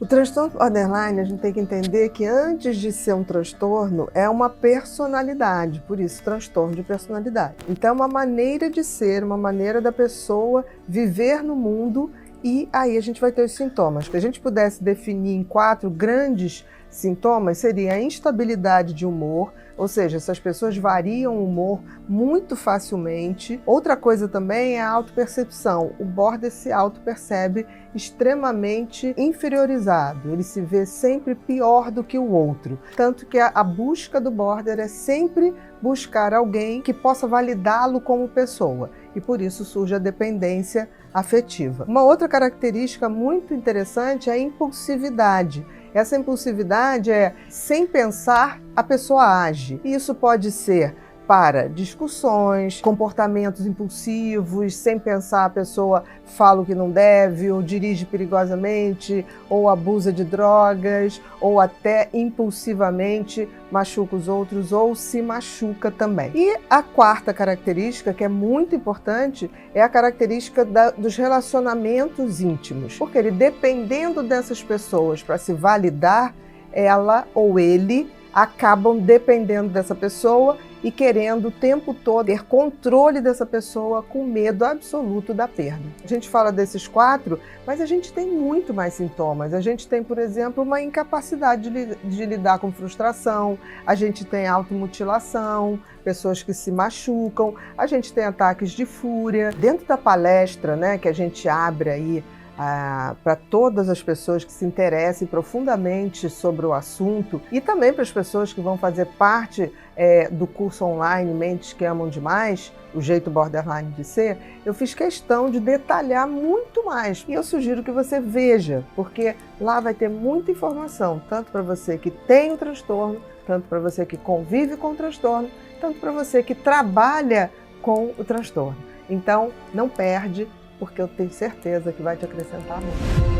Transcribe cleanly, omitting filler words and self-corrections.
O transtorno borderline, a gente tem que entender que antes de ser um transtorno, é uma personalidade, por isso transtorno de personalidade. Então é uma maneira de ser, uma maneira da pessoa viver no mundo, e aí a gente vai ter os sintomas. Se a gente pudesse definir em 4 grandes sintomas, seria a instabilidade de humor, ou seja, essas pessoas variam o humor muito facilmente. Outra coisa também é a autopercepção. O border se autopercebe extremamente inferiorizado, ele se vê sempre pior do que o outro. Tanto que a busca do border é sempre buscar alguém que possa validá-lo como pessoa, e por isso surge a dependência afetiva. Uma outra característica muito interessante é a impulsividade. Essa impulsividade é, sem pensar, a pessoa age. E isso pode ser para discussões, comportamentos impulsivos, sem pensar a pessoa fala o que não deve, ou dirige perigosamente, ou abusa de drogas, ou até impulsivamente machuca os outros ou se machuca também. E a quarta característica, que é muito importante, é a característica dos relacionamentos íntimos. Porque ele, dependendo dessas pessoas para se validar, ela ou ele acabam dependendo dessa pessoa e querendo o tempo todo ter controle dessa pessoa, com medo absoluto da perda. A gente fala desses 4, mas a gente tem muito mais sintomas. A gente tem, por exemplo, uma incapacidade de lidar com frustração, a gente tem automutilação, pessoas que se machucam, a gente tem ataques de fúria. Dentro da palestra, né, que a gente abre aí para todas as pessoas que se interessem profundamente sobre o assunto, e também para as pessoas que vão fazer parte do curso online Mentes que Amam Demais, o jeito borderline de ser, eu fiz questão de detalhar muito mais. E eu sugiro que você veja, porque lá vai ter muita informação, tanto para você que tem um transtorno, tanto para você que convive com o transtorno, tanto para você que trabalha com o transtorno. Então, não perde, porque eu tenho certeza que vai te acrescentar muito.